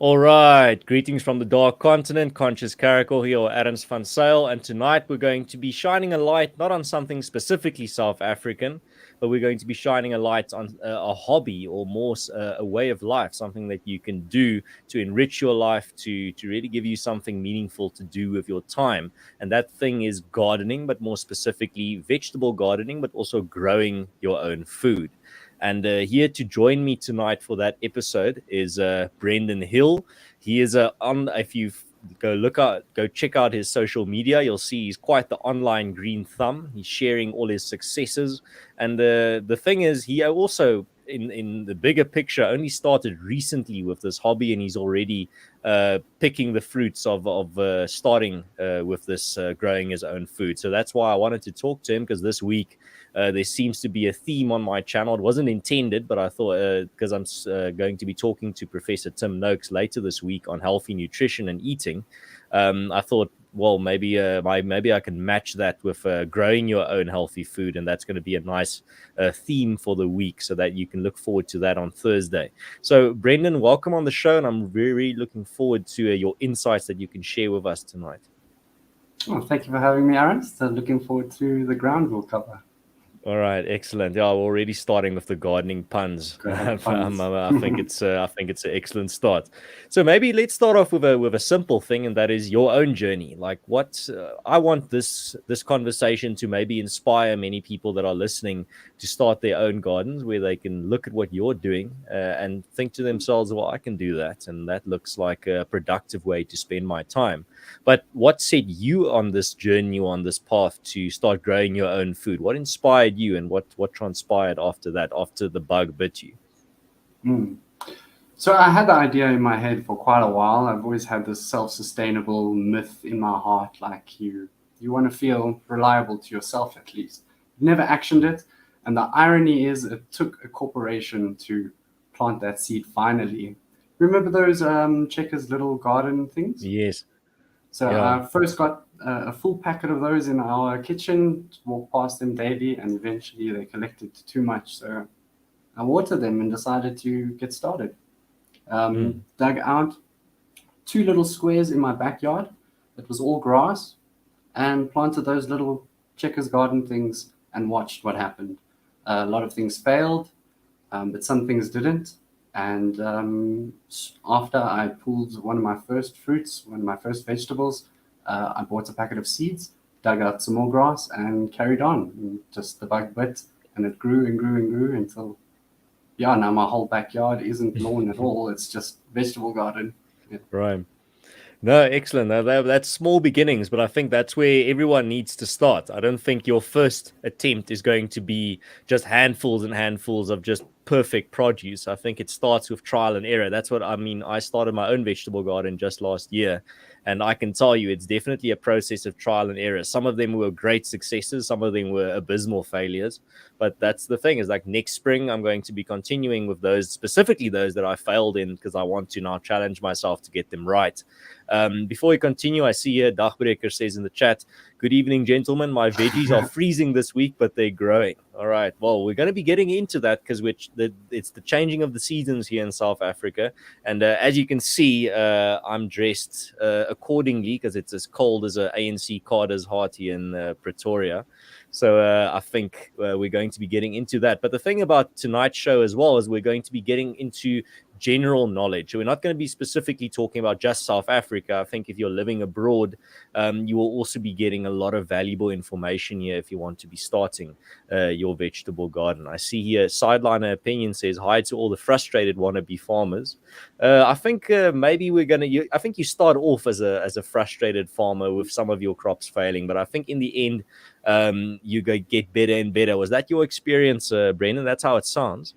All right, greetings from the Dark Continent, Conscious Caracal here, or Adams van Sail, and tonight we're going to be shining a light not on something specifically South African, but we're going to be shining a light on a hobby or more a way of life, something that you can do to enrich your life, to really give you something meaningful to do with your time, and that thing is gardening, but more specifically vegetable gardening, but also growing your own food. And here to join me tonight for that episode is Brendon Hill. He is on. If you go check out his social media, you'll see he's quite the online green thumb. He's sharing all his successes, and the thing is, he also in the bigger picture only started recently with this hobby, and he's already picking the fruits of starting with this growing his own food. So that's why I wanted to talk to him, because this week there seems to be a theme on my channel. It wasn't intended, but I thought because I'm going to be talking to Professor Tim Noakes later this week on healthy nutrition and eating, I thought, well, maybe I can match that with growing your own healthy food, and that's going to be a nice theme for the week, so that you can look forward to that on Thursday. So, Brendon, welcome on the show, and I'm very looking forward to your insights that you can share with us tonight. Well, thank you for having me, Aaron. So looking forward to the ground we'll cover. All right, excellent. Yeah, we're already starting with the gardening puns. I think it's an excellent start. So maybe let's start off with a simple thing, and that is your own journey. Like, what I want this conversation to maybe inspire many people that are listening to start their own gardens, where they can look at what you're doing and think to themselves, well, I can do that, and that looks like a productive way to spend my time. But what set you on this journey, on this path to start growing your own food? What inspired you, and what transpired after that, after the bug bit you? So I had the idea in my head for quite a while. I've always had this self-sustainable myth in my heart, like you want to feel reliable to yourself at least. Never actioned it, and the irony is it took a corporation to plant that seed finally. Remember those Checkers little garden things? Yes. So Yeah. I first got a full packet of those in our kitchen, walked past them daily, and eventually they collected too much. So I watered them and decided to get started. Dug out 2 little squares in my backyard. It was all grass, and planted those little Checkers garden things and watched what happened. A lot of things failed, but some things didn't. And after I pulled one of my first fruits, one of my first vegetables, I bought a packet of seeds, dug out some more grass, and carried on. And just the bug bit, and it grew and grew and grew until, yeah, now my whole backyard isn't lawn at all. It's just vegetable garden. Yeah. Right. No, excellent. That's small beginnings, but I think that's where everyone needs to start. I don't think your first attempt is going to be just handfuls and handfuls of just perfect produce. I think it starts with trial and error. That's what I mean. I started my own vegetable garden just last year, and I can tell you it's definitely a process of trial and error. Some of them were great successes, some of them were abysmal failures. But that's the thing, is like next spring, I'm going to be continuing with those, specifically those that I failed in, because I want to now challenge myself to get them right. Before we continue, I see here Dagbreker says in the chat, good evening, gentlemen. My veggies are freezing this week, but they're growing. All right. Well, we're going to be getting into that, because it's the changing of the seasons here in South Africa. And as you can see, I'm dressed accordingly, because it's as cold as an ANC Carter's heart here in Pretoria. So I think we're going to be getting into that. But the thing about tonight's show as well is we're going to be getting into general knowledge. We're not going to be specifically talking about just South Africa. I think if you're living abroad, you will also be getting a lot of valuable information here if you want to be starting your vegetable garden. I see here Sideliner Opinion says, hi to all the frustrated wannabe farmers. I think maybe I think you start off as a frustrated farmer with some of your crops failing, but I think in the end, you get better and better. Was that your experience, Brendon? That's how it sounds.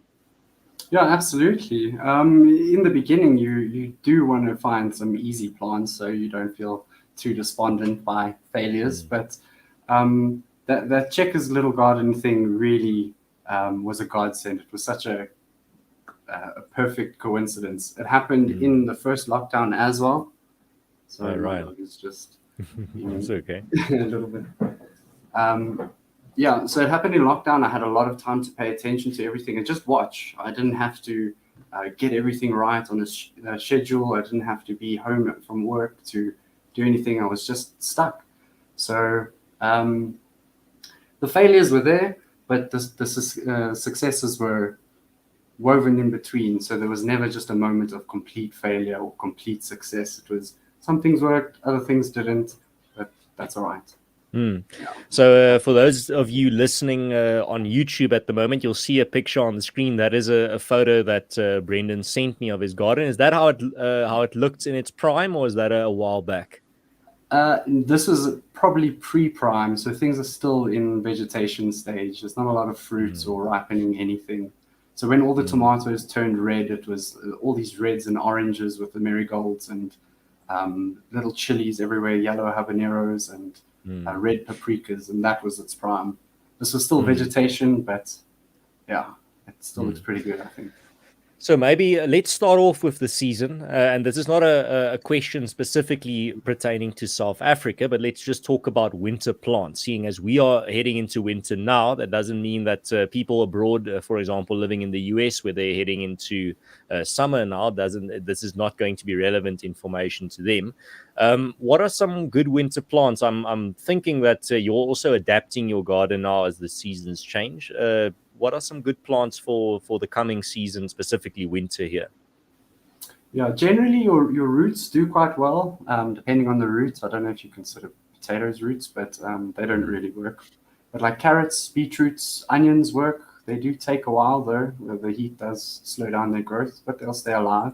Yeah, absolutely. In the beginning, you do want to find some easy plants so you don't feel too despondent by failures. But that Checkers little garden thing really was a godsend. It was such a perfect coincidence. It happened in the first lockdown as well. So my dog is just it's okay. a little bit. Yeah, so it happened in lockdown. I had a lot of time to pay attention to everything and just watch. I didn't have to get everything right on a schedule. I didn't have to be home from work to do anything. I was just stuck. So the failures were there, but the successes were woven in between. So there was never just a moment of complete failure or complete success. It was some things worked, other things didn't, but that's all right. Mm. Yeah. So for those of you listening on YouTube at the moment, you'll see a picture on the screen. That is a photo that Brendon sent me of his garden. Is that how it looked in its prime, or is that a while back? This is probably pre-prime, so things are still in vegetation stage. There's not a lot of fruits or ripening anything. So when all the tomatoes turned red, it was all these reds and oranges with the marigolds and little chilies everywhere, yellow habaneros and red paprikas, and that was its prime. This was still vegetation, but yeah, it still looks pretty good, I think. So maybe let's start off with the season. And this is not a question specifically pertaining to South Africa, but let's just talk about winter plants. Seeing as we are heading into winter now, that doesn't mean that people abroad, for example, living in the US, where they're heading into summer now, this is not going to be relevant information to them. What are some good winter plants? I'm thinking that you're also adapting your garden now as the seasons change. What are some good plants for the coming season, specifically winter here? Yeah, generally your roots do quite well, depending on the roots. I don't know if you consider potatoes roots, but they don't really work. But like carrots, beetroots, onions work. They do take a while though. The heat does slow down their growth, but they'll stay alive.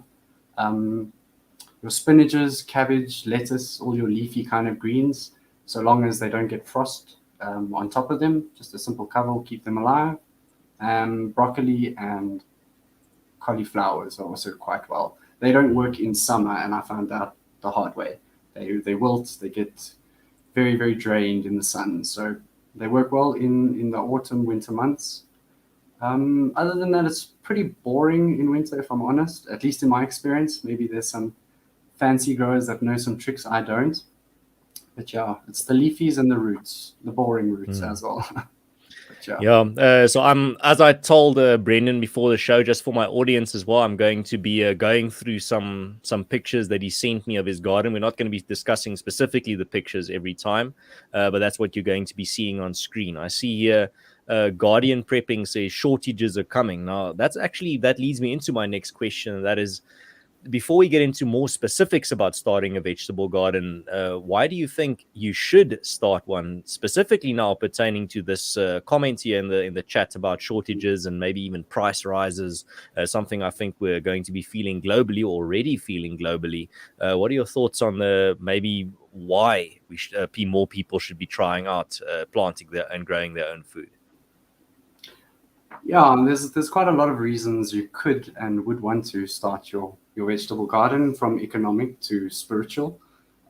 Your spinaches, cabbage, lettuce, all your leafy kind of greens, so long as they don't get frost on top of them, just a simple cover will keep them alive. Broccoli and cauliflowers are also quite well. They don't work in summer, and I found out the hard way. They wilt, they get very, very drained in the sun. So they work well in the autumn, winter months. Other than that, it's pretty boring in winter, if I'm honest, at least in my experience. Maybe there's some fancy growers that know some tricks I don't. But yeah, it's the leafies and the roots, the boring roots as well. Yeah. So as I told Brendon before the show, just for my audience as well, I'm going to be going through some pictures that he sent me of his garden. We're not going to be discussing specifically the pictures every time, but that's what you're going to be seeing on screen. I see here Guardian Prepping says shortages are coming. Now, that leads me into my next question, and that is, before we get into more specifics about starting a vegetable garden, why do you think you should start one, specifically now pertaining to this comment here in the chat about shortages and maybe even price rises, something I think we're going to be feeling globally, already feeling globally. What are your thoughts on maybe why more people should be trying out planting and growing their own food? Yeah, there's quite a lot of reasons you could and would want to start your vegetable garden, from economic to spiritual.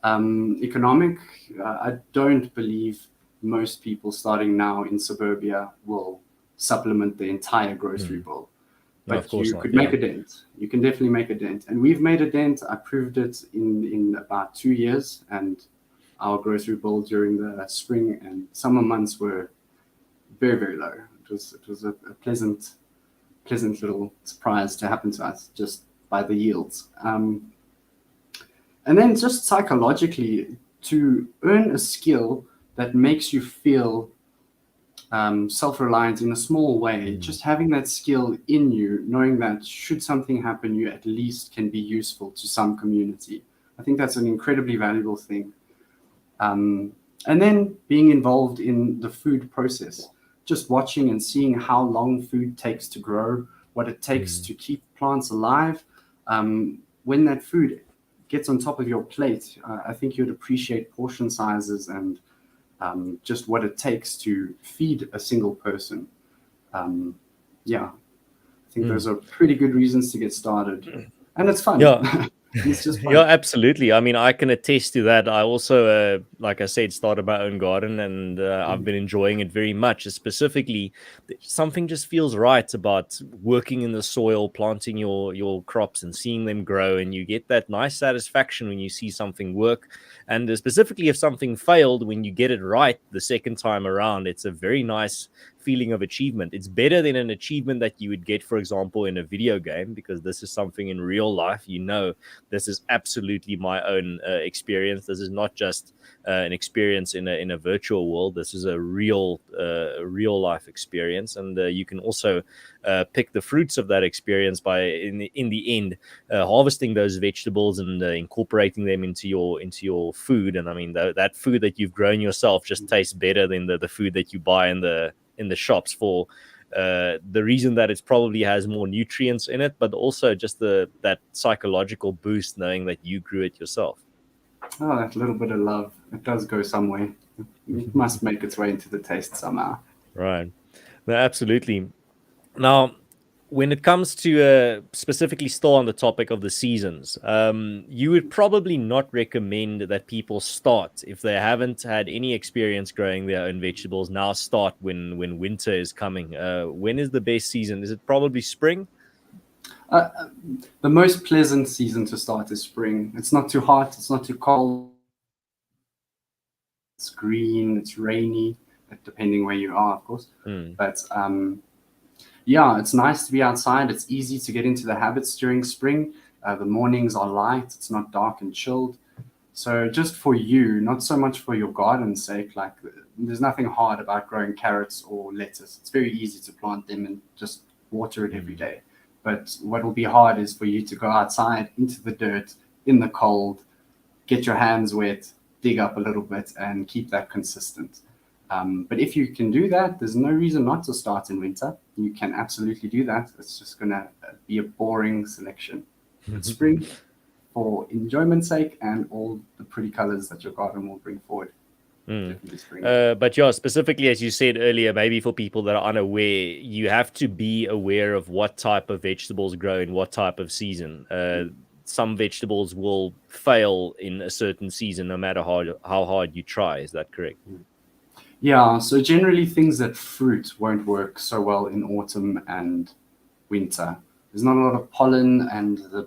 Economic, I don't believe most people starting now in suburbia will supplement the entire grocery bill. But you could make a dent. You can definitely make a dent. And we've made a dent. I proved it in about 2 years. And our grocery bill during the spring and summer months were very, very low. It was a pleasant little surprise to happen to us just by the yields. And then just psychologically, to earn a skill that makes you feel self-reliant in a small way, just having that skill in you, knowing that should something happen, you at least can be useful to some community. I think that's an incredibly valuable thing. And then being involved in the food process, just watching and seeing how long food takes to grow, what it takes to keep plants alive. When that food gets on top of your plate, I think you'd appreciate portion sizes and just what it takes to feed a single person. I think those are pretty good reasons to get started. And it's fun. Yeah. It's just fun. Yeah, absolutely. I mean, I can attest to that. I also, like I said, started my own garden, and I've been enjoying it very much. Specifically, something just feels right about working in the soil, planting your crops and seeing them grow, and you get that nice satisfaction when you see something work. And specifically, if something failed, when you get it right the second time around, it's a very nice feeling of achievement. It's better than an achievement that you would get, for example, in a video game, because this is something in real life. This is absolutely my own experience. This is not just an experience in a virtual world. This is a real life experience, and you can also pick the fruits of that experience by in the end harvesting those vegetables and incorporating them into your food. And I mean that food that you've grown yourself just tastes better than the food that you buy in the shops, for the reason that it probably has more nutrients in it, but also just that psychological boost knowing that you grew it yourself. Oh, that little bit of love, it does go some way. It must make its way into the taste somehow. Right. No, absolutely. Now, when it comes to specifically still on the topic of the seasons, you would probably not recommend that people start, if they haven't had any experience growing their own vegetables, now start when winter is coming. When is the best season? Is it probably spring? The most pleasant season to start is spring. It's not too hot, it's not too cold, it's green, it's rainy, depending where you are, of course. But yeah, it's nice to be outside. It's easy to get into the habits during spring. The mornings are light, it's not dark and chilled. So just for you, not so much for your garden's sake, like there's nothing hard about growing carrots or lettuce. It's very easy to plant them and just water it every day. But what will be hard is for you to go outside into the dirt, in the cold, get your hands wet, dig up a little bit, and keep that consistent. But if you can do that, there's no reason not to start in winter. You can absolutely do that. It's just going to be a boring selection. But spring, for enjoyment's sake and all the pretty colors that your garden will bring forward. But yeah, specifically, as you said earlier, maybe for people that are unaware, you have to be aware of what type of vegetables grow in what type of season. Some vegetables will fail in a certain season, no matter how hard you try. Is that correct? Yeah, so generally things that fruit won't work so well in autumn and winter. There's not a lot of pollen, and the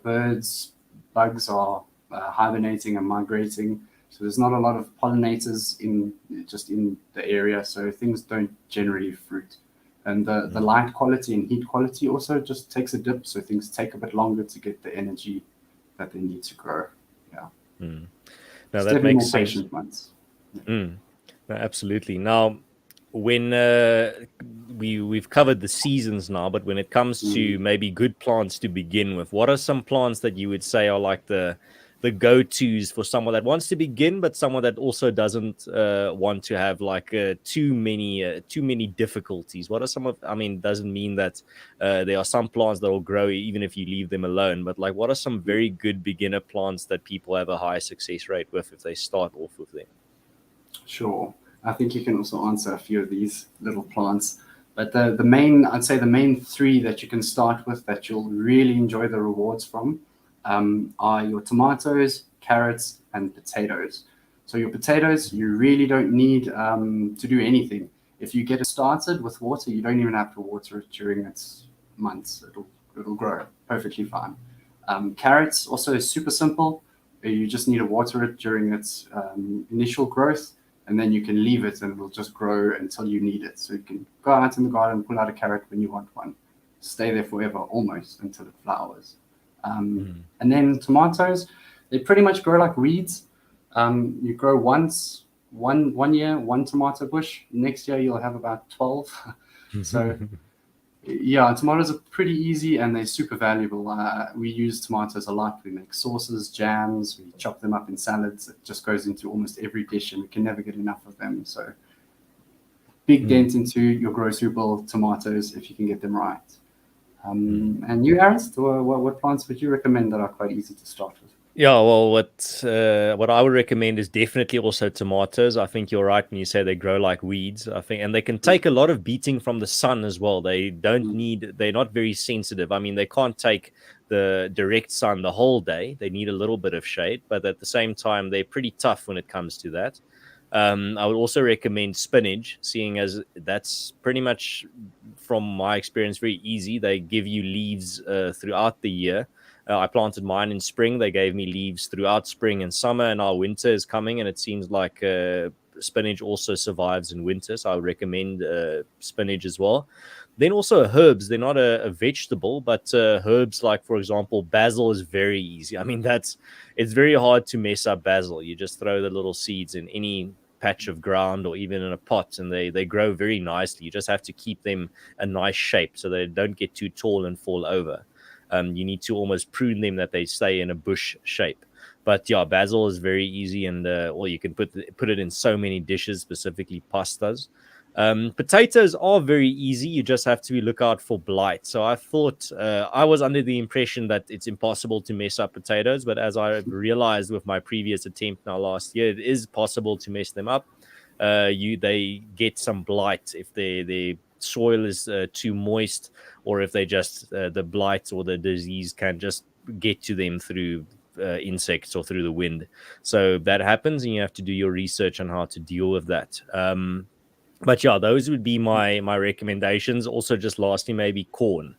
bugs are hibernating and migrating. So there's not a lot of pollinators in the area, so things don't generally fruit. And the light quality and heat quality also just takes a dip, so things take a bit longer to get the energy that they need to grow. Yeah. Now that makes sense. Patient ones. No, absolutely. Now, when we've covered the seasons now, but when it comes to maybe good plants to begin with, what are some plants that you would say are like the go-tos for someone that wants to begin, but someone that also doesn't want to have like too many difficulties? What are some of? I mean, doesn't mean that there are some plants that will grow even if you leave them alone, but like, what are some very good beginner plants that people have a high success rate with if they start off with them? Sure. I think you can also answer a few of these little plants. But the main three that you can start with that you'll really enjoy the rewards from are your tomatoes, carrots, and potatoes. So your potatoes, you really don't need to do anything. If you get it started with water, you don't even have to water it during its months. It'll grow perfectly fine. Carrots also is super simple. You just need to water it during its initial growth, and then you can leave it and it'll just grow until you need it. So you can go out in the garden, pull out a carrot when you want one, stay there forever almost until it flowers. And then tomatoes, they pretty much grow like weeds. You grow one year, one tomato bush. Next year you'll have about 12. So yeah, tomatoes are pretty easy and they're super valuable. We use tomatoes a lot. We make sauces, jams, we chop them up in salads. It just goes into almost every dish and we can never get enough of them. So big dent into your grocery bill, tomatoes, if you can get them right. And you, Ernst, what plants would you recommend that are quite easy to start with? Yeah, well, what I would recommend is definitely also tomatoes. I think you're right when you say they grow like weeds. I think, and they can take a lot of beating from the sun as well. They're not very sensitive. I mean, they can't take the direct sun the whole day. They need a little bit of shade, but at the same time, they're pretty tough when it comes to that. I would also recommend spinach, seeing as that's pretty much, from my experience, very easy. They give you leaves throughout the year. I planted mine in spring. They gave me leaves throughout spring and summer, and our winter is coming, and it seems like spinach also survives in winter, so I would recommend spinach as well. Then also herbs. They're not a vegetable, but herbs like, for example, basil is very easy. I mean, it's very hard to mess up basil. You just throw the little seeds in any patch of ground or even in a pot, and they grow very nicely. You just have to keep them a nice shape so they don't get too tall and fall over. You need to almost prune them that they stay in a bush shape. But yeah, basil is very easy, and or you can put it in so many dishes, specifically pastas. Potatoes are very easy. You just have to look out for blight. So I thought I was under the impression that it's impossible to mess up potatoes, but as I realized with my previous attempt now last year, it is possible to mess them up. They get some blight if the soil is too moist, or if they just the blight or the disease can just get to them through insects or through the wind. So that happens, and you have to do your research on how to deal with that. But yeah, those would be my recommendations. Also, just lastly, maybe corn.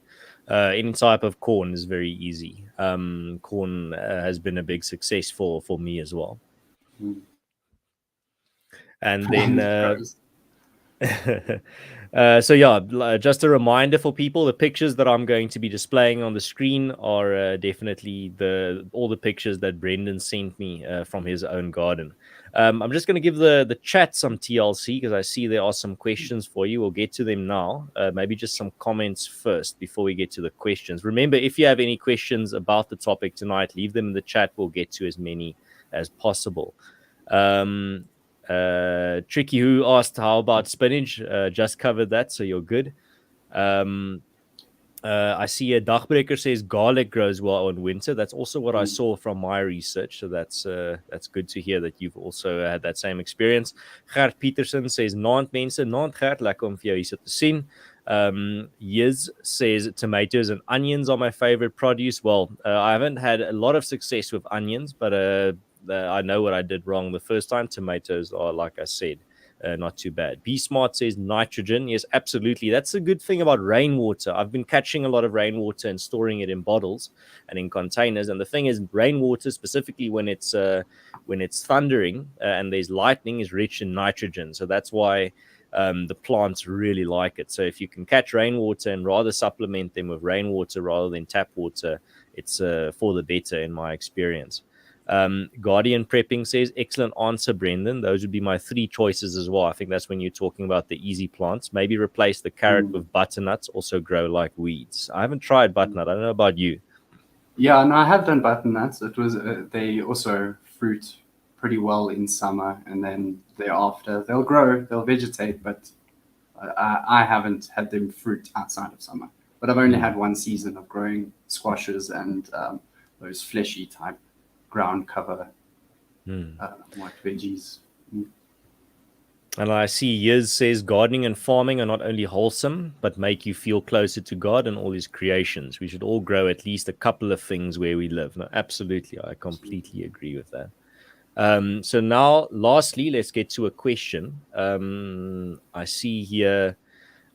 Any type of corn is very easy. Corn has been a big success for me as well. And then so yeah, just a reminder for people: the pictures that I'm going to be displaying on the screen are definitely all the pictures that Brendon sent me from his own garden. I'm just going to give the chat some TLC because I see there are some questions for you. We'll get to them now. Maybe just some comments first before we get to the questions. Remember, if you have any questions about the topic tonight, leave them in the chat. We'll get to as many as possible. Tricky who asked how about spinach, just covered that, so you're good. I see a Dagbreker says garlic grows well in winter. That's also what I saw from my research, so that's good to hear that you've also had that same experience. Gert Peterson says naand mense, naand Gert, lekker om vir jou hier te sien. Yiz says tomatoes and onions are my favorite produce. Well, I haven't had a lot of success with onions, but I know what I did wrong the first time. Tomatoes are, like I said, not too bad. B Smart says nitrogen. Yes, absolutely. That's a good thing about rainwater. I've been catching a lot of rainwater and storing it in bottles and in containers. And the thing is, rainwater, specifically when it's thundering and there's lightning, is rich in nitrogen. So that's why the plants really like it. So if you can catch rainwater and rather supplement them with rainwater rather than tap water, it's for the better in my experience. Guardian Prepping says, excellent answer, Brendon. Those would be my 3 choices as well. I think that's when you're talking about the easy plants. Maybe replace the carrot with butternuts, also grow like weeds. I haven't tried butternut. I don't know about you. Yeah, no, I have done butternuts. It was they also fruit pretty well in summer, and then thereafter they'll grow, they'll vegetate, but I haven't had them fruit outside of summer. But I've only had one season of growing squashes and those fleshy type ground cover white veggies. And I see Yiz says gardening and farming are not only wholesome, but make you feel closer to God and all his creations. We should all grow at least a couple of things where we live. No, absolutely. I completely agree with that. So now, lastly, let's get to a question. I see here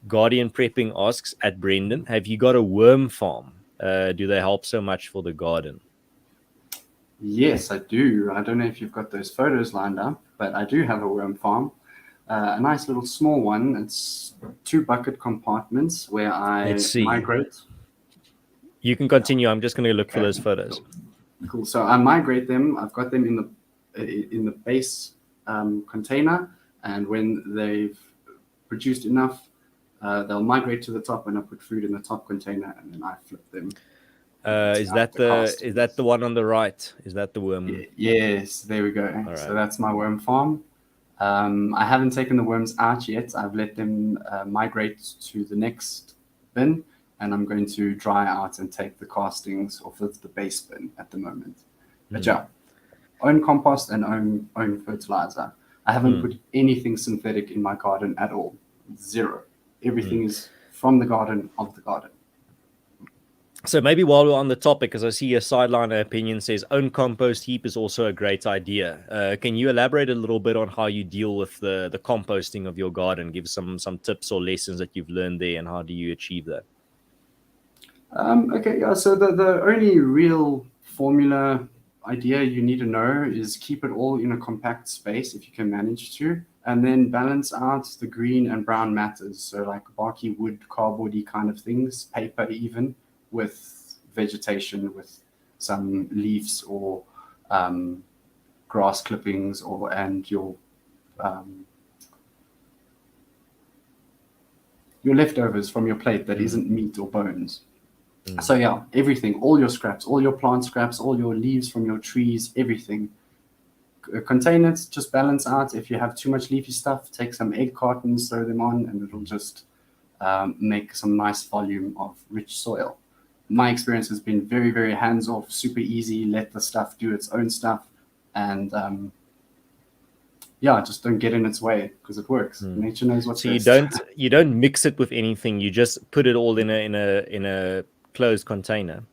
Guardian Prepping asks at Brendon, have you got a worm farm? Do they help so much for the garden? Yes, I do. I don't know if you've got those photos lined up, but I do have a worm farm. A nice little small one. It's 2 bucket compartments where I migrate. You can continue. I'm just going to look for those photos. Cool. So I migrate them. I've got them in the base container, and when they've produced enough, they'll migrate to the top, and I put food in the top container, and then I flip them. Is that the one on the right? Is that the worm? Yes, there we go. Right. So that's my worm farm. I haven't taken the worms out yet. I've let them migrate to the next bin, and I'm going to dry out and take the castings off of the base bin at the moment. But yeah, own compost and own fertilizer. I haven't put anything synthetic in my garden at all. 0. Everything is from the garden, of the garden. So maybe while we're on the topic, because I see a sideliner opinion says own compost heap is also a great idea. Can you elaborate a little bit on how you deal with the composting of your garden? Give some tips or lessons that you've learned there, and how do you achieve that? Okay, yeah. So the only real formula idea you need to know is keep it all in a compact space if you can manage to. and then balance out the green and brown matters. So like barky wood, cardboardy kind of things, paper even, with vegetation, with some leaves or grass clippings, and your leftovers from your plate that isn't meat or bones. So yeah, everything, all your scraps, all your plant scraps, all your leaves from your trees, everything. Contain it, just balance out. If you have too much leafy stuff, take some egg cartons, throw them on, and it'll just make some nice volume of rich soil. My experience has been very, very hands off, super easy. Let the stuff do its own stuff, and just don't get in its way because it works. Nature knows what's best. So you don't mix it with anything. You just put it all in a closed container.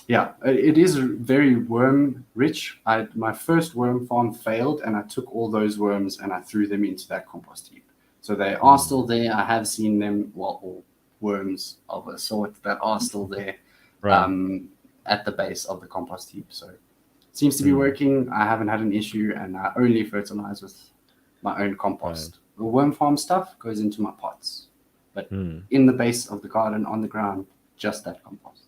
Yeah, it is very worm rich. My first worm farm failed, and I took all those worms and I threw them into that compost heap. So they are still there. I have seen them, or worms of a sort that are still there, at the base of the compost heap. So it seems to be working. I haven't had an issue, and I only fertilize with my own compost. The worm farm stuff goes into my pots, but in the base of the garden, on the ground, just that compost.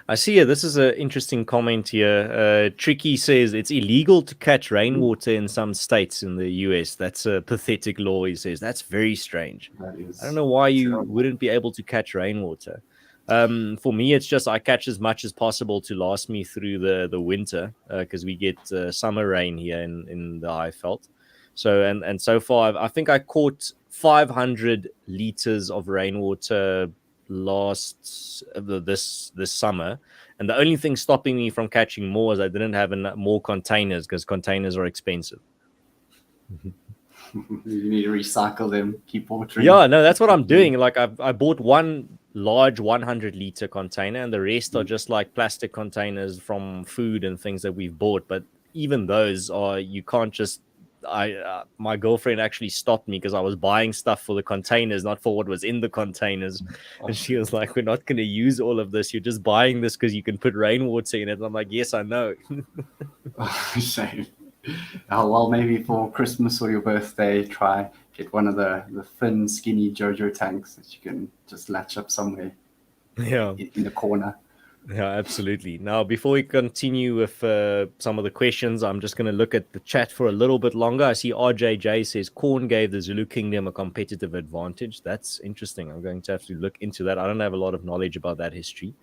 I see here, this is an interesting comment here. Tricky says it's illegal to catch rainwater in some states in the US. That's a pathetic law, he says. That's very strange. That is, I don't know why you wouldn't be able to catch rainwater. For me, it's just I catch as much as possible to last me through the winter because we get summer rain here in the Highveld. So and so far, I think I caught 500 liters of rainwater this summer, and the only thing stopping me from catching more is I didn't have more containers because containers are expensive. You need to recycle them, keep watering. Yeah, no, that's what I'm doing. Like I bought one large 100-liter container, and the rest are just like plastic containers from food and things that we've bought. But even those you can't just. My girlfriend actually stopped me because I was buying stuff for the containers, not for what was in the containers. And she was like, "We're not going to use all of this. You're just buying this because you can put rainwater in it." And I'm like, "Yes, I know." Shame. Well, maybe for Christmas or your birthday, try get one of the thin, skinny JoJo tanks that you can just latch up somewhere. Yeah, in the corner. Yeah, absolutely. Now, before we continue with some of the questions, I'm just going to look at the chat for a little bit longer. I see RJJ says corn gave the Zulu kingdom a competitive advantage. That's interesting. I'm going to have to look into that. I don't have a lot of knowledge about that history,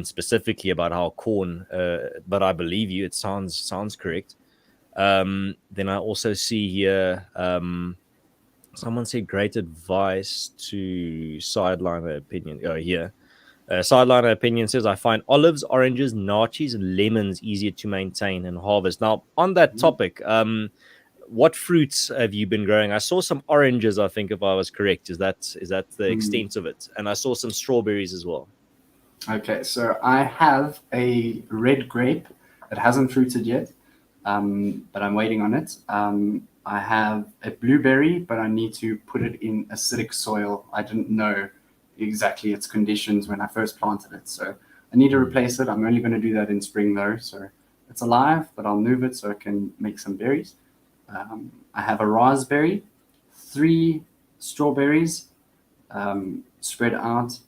specifically about how corn, but I believe you. It sounds correct. Then I also see here, someone said great advice to sideline their opinion. Oh, here. Sideliner opinion says, I find olives, oranges, naartjies, and lemons easier to maintain and harvest. Now, on that topic, what fruits have you been growing? I saw some oranges, I think, if I was correct. Is that the extent of it? And I saw some strawberries as well. Okay, so I have a red grape that hasn't fruited yet, but I'm waiting on it. I have a blueberry, but I need to put it in acidic soil. I didn't know exactly its conditions when I first planted it, so I need to replace it. I'm only going to do that in spring though, so it's alive, but I'll move it so I can make some berries. I have a raspberry, 3 strawberries spread out,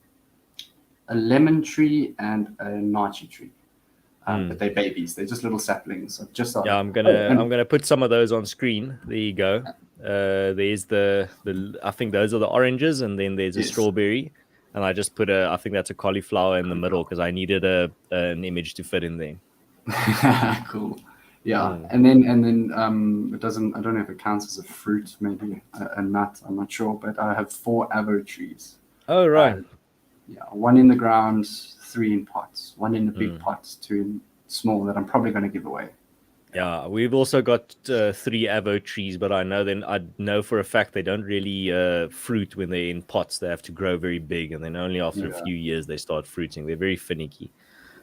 a lemon tree, and a naartjie tree. But they're babies. They're just little saplings. Yeah, I'm gonna put some of those on screen. There you go. There's the I think those are the oranges, and then there's a strawberry, and I just put I think that's a cauliflower in the middle because I needed an image to fit in there. Cool. Yeah, and then it doesn't. I don't know if it counts as a fruit, maybe a nut. I'm not sure, but I have 4 avo trees. Oh right. Yeah, 1 in the ground, 3 in pots. 1 in the big pots, 2 in small that I'm probably going to give away. Yeah, we've also got 3 avo trees, but I know for a fact they don't really fruit when they're in pots. They have to grow very big, and then only after a few years they start fruiting. They're very finicky.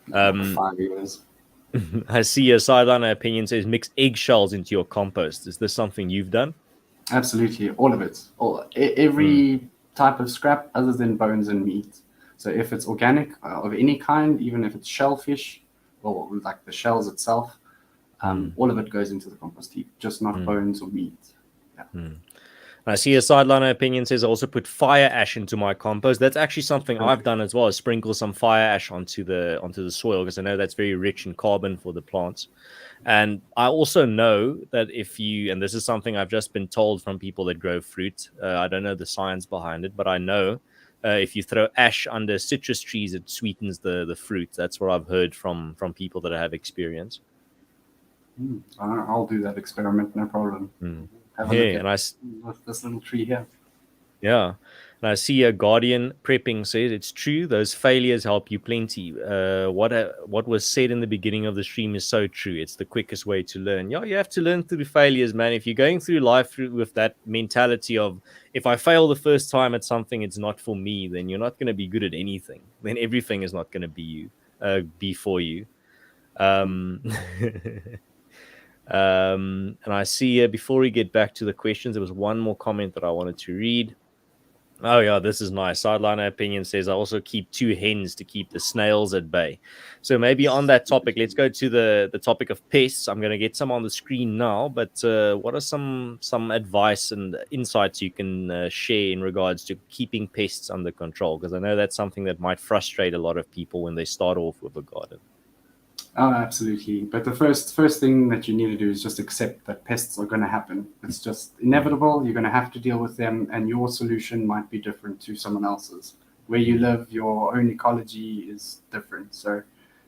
5 years. I see a sideline opinion says mix eggshells into your compost. Is this something you've done? Absolutely, all of it. Every type of scrap other than bones and meat. So if it's organic of any kind, even if it's shellfish or like the shells itself, All of it goes into the compost heap, just not bones or meat. Yeah. I see a sideliner opinion says I also put fire ash into my compost. That's actually something I've done as well, is sprinkle some fire ash onto the soil, because I know that's very rich in carbon for the plants. And I also know that if you, and this is something I've just been told from people that grow fruit, I don't know the science behind it, but I know if you throw ash under citrus trees, it sweetens the fruit. That's what I've heard from people that have experience. I'll do that experiment, no problem. Have a Hey, look and at this little tree here. yeah. And I see a Guardian Prepping says it's true. Those failures help you plenty. What was said in the beginning of the stream is so true. It's the quickest way to learn. Yeah, you have to learn through failures, man. If you're going through life with that mentality of, if I fail the first time at something, it's not for me, then you're not going to be good at anything. Then everything is not going to be for you. And I see before we get back to the questions, there was one more comment that I wanted to read. Oh yeah, this is nice. Sideliner opinion says I also keep 2 hens to keep the snails at bay. So maybe on that topic, let's go to the topic of pests. I'm going to get some on the screen now, but what are some advice and insights you can share in regards to keeping pests under control? Because I know that's something that might frustrate a lot of people when they start off with a garden. Oh, absolutely. But the first thing that you need to do is just accept that pests are going to happen. It's just inevitable. You're going to have to deal with them, and your solution might be different to someone else's. Where you live, your own ecology is different. So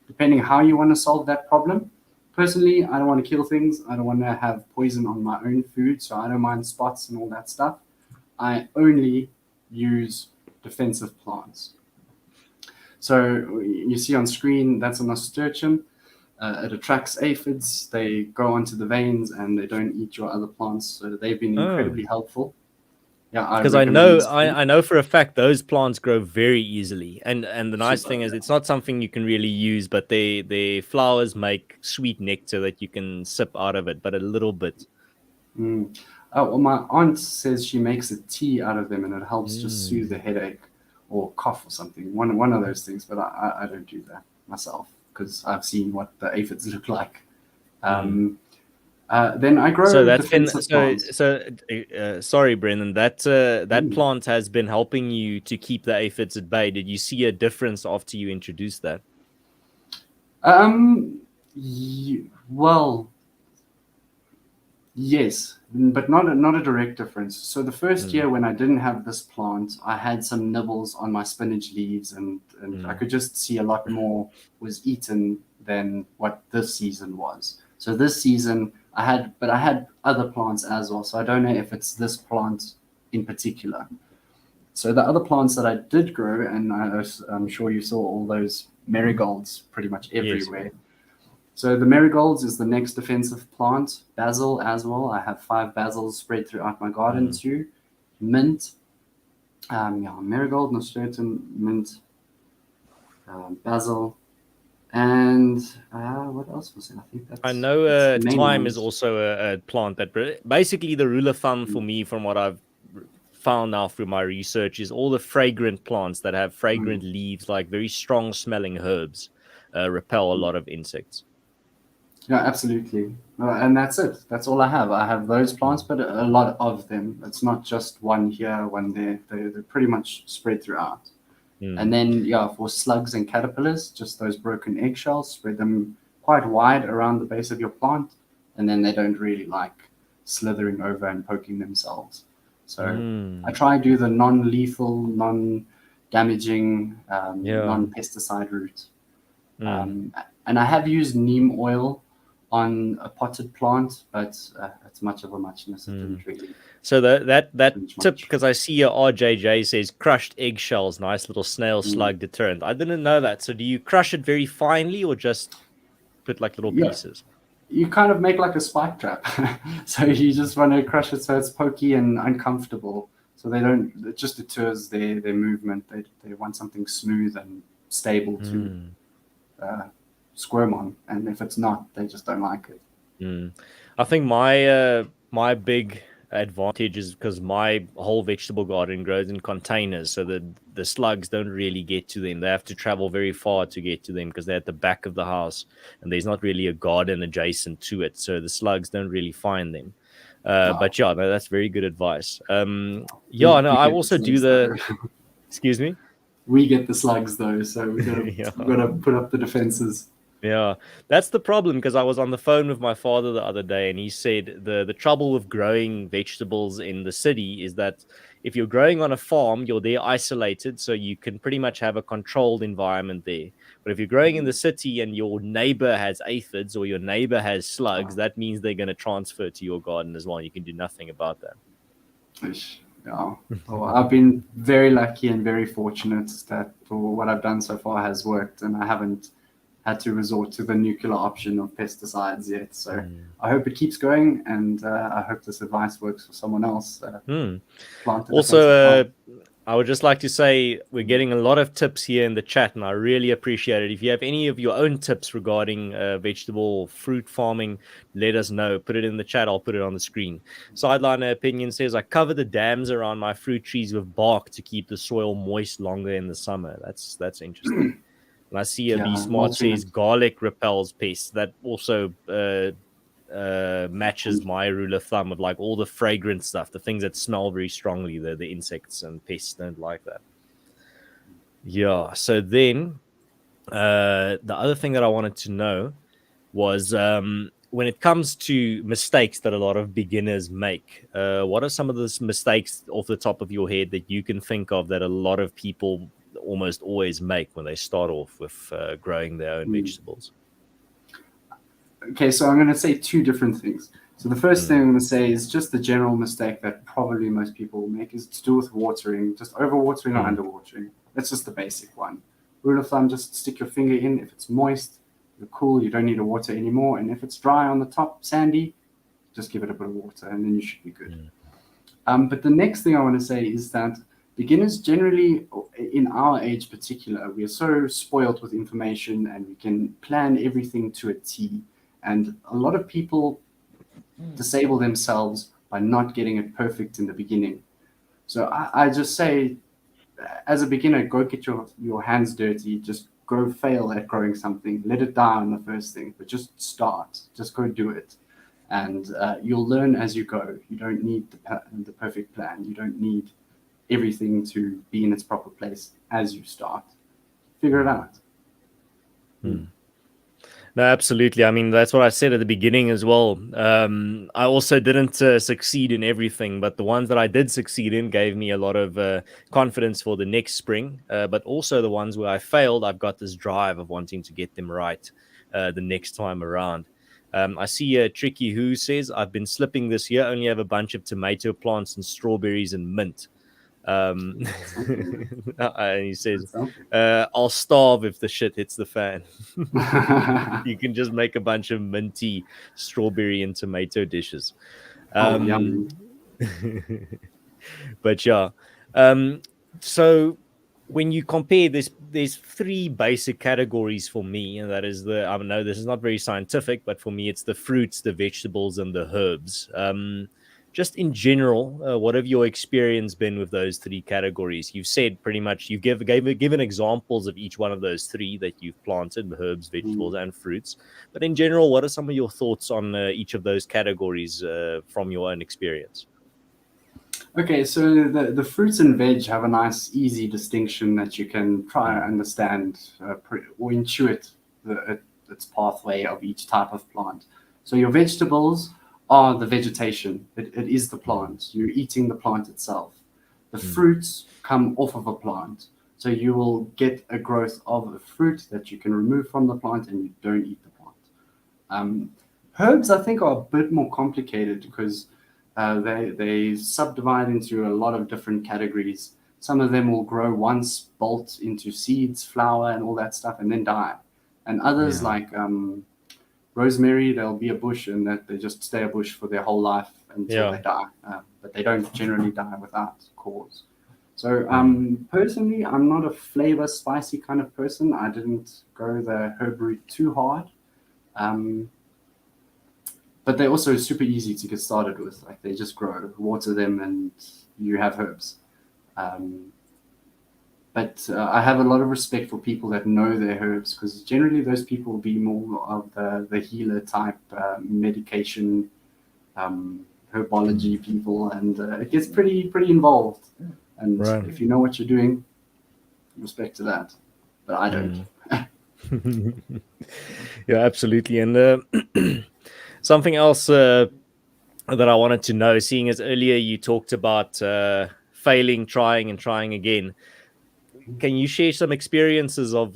depending how you want to solve that problem, personally, I don't want to kill things. I don't want to have poison on my own food, so I don't mind spots and all that stuff. I only use defensive plants. So you see on screen, that's a nasturtium. It attracts aphids. They go onto the veins and they don't eat your other plants. So they've been incredibly helpful. Yeah, because I know for a fact those plants grow very easily, and the nice thing is it's not something you can really use, but their flowers make sweet nectar that you can sip out of it, but a little bit. Oh, well, my aunt says she makes a tea out of them and it helps just soothe the headache or cough or something. One of those things, but I don't do that myself because I've seen what the aphids look like. Then I grow defensive plants. Sorry, Brendon. That plant has been helping you to keep the aphids at bay. Did you see a difference after you introduced that? Well, yes, but not a direct difference. So the first year when I didn't have this plant, I had some nibbles on my spinach leaves, and I could just see a lot more was eaten than what this season was. So this season I had other plants as well. So I don't know if it's this plant in particular. So the other plants that I did grow, and I'm sure you saw all those marigolds pretty much everywhere. Yes. So the marigolds is the next defensive plant. Basil as well. I have 5 basils spread throughout my garden too. Mint. Marigold, nasturtium, mint, basil. And what else was it? I think that's. I know thyme ones. is also a plant that basically the rule of thumb for me, from what I've found now through my research, is all the fragrant plants that have fragrant leaves, like very strong smelling herbs, repel a lot of insects. Yeah, absolutely. And that's it. That's all I have. I have those plants, but a lot of them. It's not just one here, one there. They're pretty much spread throughout. And then, for slugs and caterpillars, just those broken eggshells, spread them quite wide around the base of your plant. And then they don't really like slithering over and poking themselves. So I try to do the non-lethal, non-damaging, non-pesticide route. And I have used neem oil on a potted plant, but it's much of a muchness. It didn't really. So that tip, because I see your RJJ says crushed eggshells, nice little snail slug deterrent. I didn't know that. So do you crush it very finely or just put like little pieces? You kind of make like a spike trap. So you just want to crush it so it's pokey and uncomfortable. So it just deters their movement. They want something smooth and stable to squirm on, and if it's not, they just don't like it. I think my big advantage is because my whole vegetable garden grows in containers, so the slugs don't really get to them. They have to travel very far to get to them because they're at the back of the house, and there's not really a garden adjacent to it, so the slugs don't really find them. Oh, But yeah, no, that's very good advice. we, Yeah, no, we I get the also do slugs though. the. Excuse me. We get the slugs though, so Yeah. we gotta put up the defenses. Yeah, that's the problem because I was on the phone with my father the other day and he said the trouble with growing vegetables in the city is that if you're growing on a farm, you're there isolated, so you can pretty much have a controlled environment there. But if you're growing in the city and your neighbor has aphids or your neighbor has slugs, Oh, that means they're going to transfer to your garden as well. You can do nothing about that. yeah. Well, I've been very lucky and very fortunate that for what I've done so far has worked, and I haven't had to resort to the nuclear option of pesticides yet. So Mm. I hope it keeps going, and I hope this advice works for someone else. Hmm. Plant a Also, defensive plant. I would just like to say we're getting a lot of tips here in the chat, and I really appreciate it. If you have any of your own tips regarding vegetable fruit farming, let us know. Put it in the chat. I'll put it on the screen. Sideliner Opinion says, I cover the dams around my fruit trees with bark to keep the soil moist longer in the summer. That's interesting. And I see a B Yeah, Smart mulching says it. garlic repels pests. That also matches And my rule of thumb of like all the fragrant stuff, the things that smell very strongly, the insects and pests don't like that. Yeah. So then the other thing that I wanted to know was when it comes to mistakes that a lot of beginners make, what are some of the mistakes off the top of your head that you can think of that a lot of people almost always make when they start off with growing their own vegetables? okay, so I'm going to say two different things. So the first thing Mm, I'm going to say is just the general mistake that probably most people will make is to do with watering, just overwatering or mm, underwatering. That's just the basic one. Rule of thumb, just stick your finger in. If it's moist, you're cool, you don't need to water anymore. And if it's dry on the top, sandy, just give it a bit of water and then you should be good. mm, But the next thing I want to say is that beginners generally, in our age particular, we are so spoiled with information and we can plan everything to a T. And a lot of people disable themselves by not getting it perfect in the beginning. So I just say, as a beginner, go get your hands dirty. Just go fail at growing something. Let it die on the first thing, but just start. Just go do it. And you'll learn as you go. You don't need the perfect plan. You don't need everything to be in its proper place as you start. Figure it mm, out. mm. No, absolutely. I mean, that's what I said at the beginning as well. I also didn't succeed in everything, but the ones that I did succeed in gave me a lot of confidence for the next spring. But also the ones where I failed, I've got this drive of wanting to get them right the next time around. I see a Tricky Who says, I've been slipping this year, only have a bunch of tomato plants and strawberries and mint. That's something. And he says, That's something. I'll starve if the shit hits the fan. Oh, You can just make a bunch of minty strawberry and tomato dishes. yummy. Um, but yeah, um, so when you compare this, there's three basic categories for me, and that is I know this is not very scientific, but for me, it's the fruits, the vegetables, and the herbs. Just in general, what have your experience been with those three categories? You've said pretty much you've given examples of each one of those three that you've planted: herbs, Mm. vegetables, and fruits. But in general, what are some of your thoughts on each of those categories from your own experience? Okay, so the fruits and veg have a nice, easy distinction that you can try and Mm, understand or intuit its pathway of each type of plant. So your vegetables are the vegetation. It is the mm, plant. You're eating the plant itself. The mm, fruits come off of a plant. So you will get a growth of a fruit that you can remove from the plant and you don't eat the plant. Um, Herbs, I think, are a bit more complicated because they subdivide into a lot of different categories. Some of them will grow once, bolt into seeds, flower, and all that stuff, and then die. And others, yeah. like rosemary, they'll be a bush and that they just stay a bush for their whole life until Yeah. they die. But they don't generally die without cause. So Mm, personally, I'm not a flavor spicy kind of person. I didn't go the herb route too hard. Um, but they're also super easy to get started with. Like they just grow, water them, and you have herbs. Um, but I have a lot of respect for people that know their herbs, because generally those people will be more of the healer type, medication, herbology people, and it gets pretty involved. And Right. if you know what you're doing, respect to that. But I don't. Yeah, absolutely. And something else that I wanted to know, seeing as earlier you talked about failing, trying, and trying again. Can you share some experiences of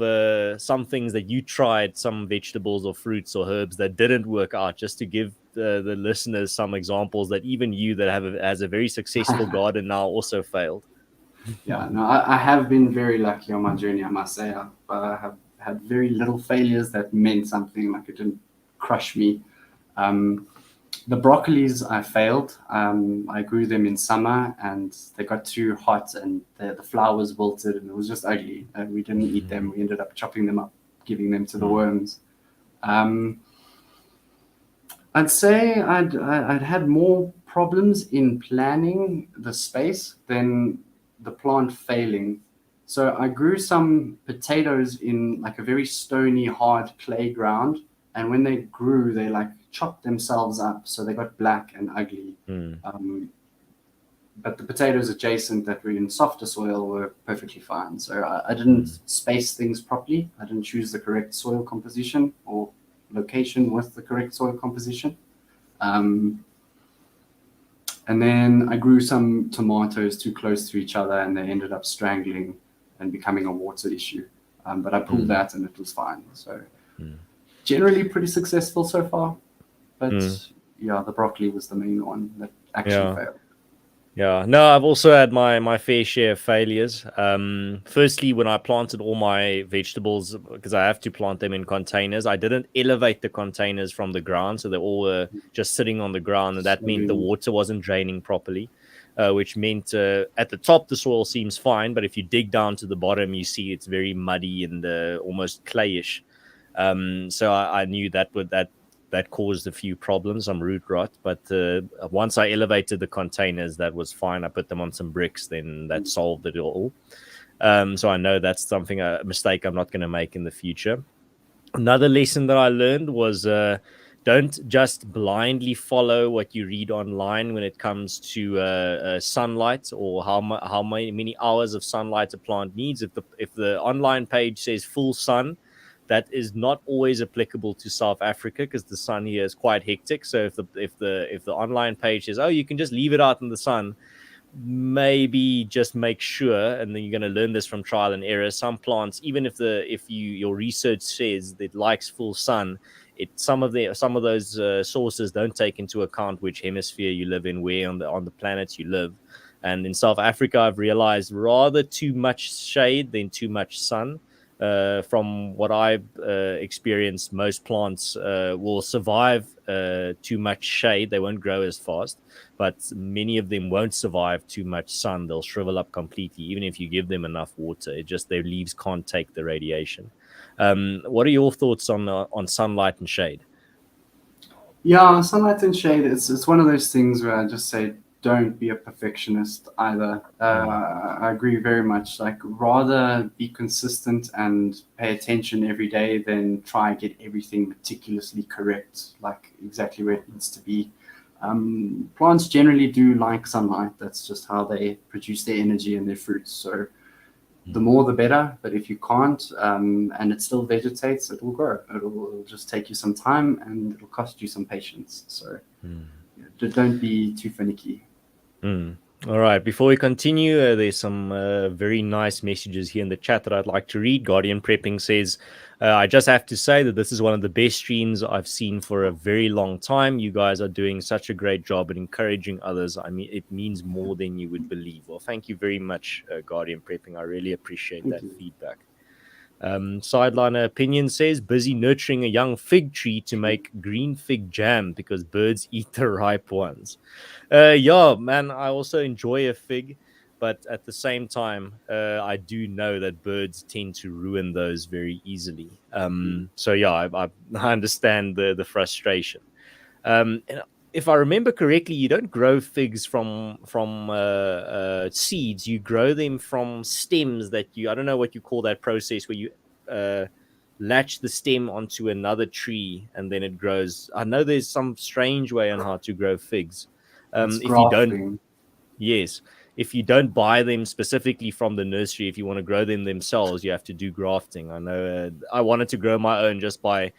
some things that you tried, some vegetables or fruits or herbs that didn't work out, just to give the listeners some examples that even you that has a very successful garden now also failed? Yeah, no, I have been very lucky on my journey, I must say. I have had very little failures that meant something, like it didn't crush me. Um, the broccolis I failed. I grew them in summer and they got too hot and the flowers wilted and it was just ugly. We didn't eat them. We ended up chopping them up, giving them to the worms. Um, I'd say I'd had more problems in planning the space than the plant failing. So I grew some potatoes in like a very stony, hard playground, and when they grew, they like chopped themselves up, so they got black and ugly. Mm, Um, but the potatoes adjacent that were in softer soil were perfectly fine. So I mm, didn't space things properly. I didn't choose the correct soil composition or location with the correct soil composition. Um, and then I grew some tomatoes too close to each other and they ended up strangling and becoming a water issue. But I pulled mm, that and it was fine. So mm, generally pretty successful so far. But mm. yeah, the broccoli was the main one that actually Yeah. failed. Yeah, no, I've also had my fair share of failures. Firstly, when I planted all my vegetables, because I have to plant them in containers, I didn't elevate the containers from the ground, so they all were just sitting on the ground, and that meant the Slowly. water wasn't draining properly. Which meant at the top the soil seems fine, but if you dig down to the bottom, you see it's very muddy and almost clayish. So I knew that caused a few problems, some root rot. But once I elevated the containers, that was fine. I put them on some bricks, then that solved it all. So I know that's something a mistake I'm not going to make in the future. Another lesson that I learned was don't just blindly follow what you read online when it comes to sunlight or how many hours of sunlight a plant needs. If the online page says full sun, that is not always applicable to South Africa because the sun here is quite hectic. So if the online page says, oh, you can just leave it out in the sun, maybe just make sure, and then you're going to learn this from trial and error. Some plants, even if your research says that it likes full sun, some of those sources don't take into account which hemisphere you live in, where on the planet you live. And in South Africa, I've realized rather too much shade than too much sun. From what I've experienced, most plants will survive too much shade. They won't grow as fast, but many of them won't survive too much sun. They'll shrivel up completely, even if you give them enough water. It just their leaves can't take the radiation. What are your thoughts on sunlight and shade? Yeah, sunlight and shade. It's one of those things where I just say don't be a perfectionist either. Mm, I agree very much. Like rather be consistent and pay attention every day than try and get everything meticulously correct, like exactly where it needs to be. Plants generally do like sunlight. That's just how they produce their energy and their fruits. So the mm, more the better. But if you can't, and it still vegetates, it will grow. It'll just take you some time and it'll cost you some patience. So mm. don't be too finicky. Mm. All right. Before we continue, there's some very nice messages here in the chat that I'd like to read. Guardian Prepping says, I just have to say that this is one of the best streams I've seen for a very long time. You guys are doing such a great job at encouraging others. I mean, it means more than you would believe. Well, thank you very much, Guardian Prepping. I really appreciate Thank that you. feedback. Sideliner Opinion says, busy nurturing a young fig tree to make green fig jam because birds eat the ripe ones. Yeah, man, I also enjoy a fig, but at the same time, I do know that birds tend to ruin those very easily. So yeah, I understand the frustration. And if I remember correctly, you don't grow figs from seeds. You grow them from stems that you, I don't know what you call that process, where you uh, latch the stem onto another tree and then it grows. I know there's some strange way on how to grow figs. It's If you don't, grafting. yes, if you don't buy them specifically from the nursery, if you want to grow them themselves, you have to do grafting. I know I wanted to grow my own just by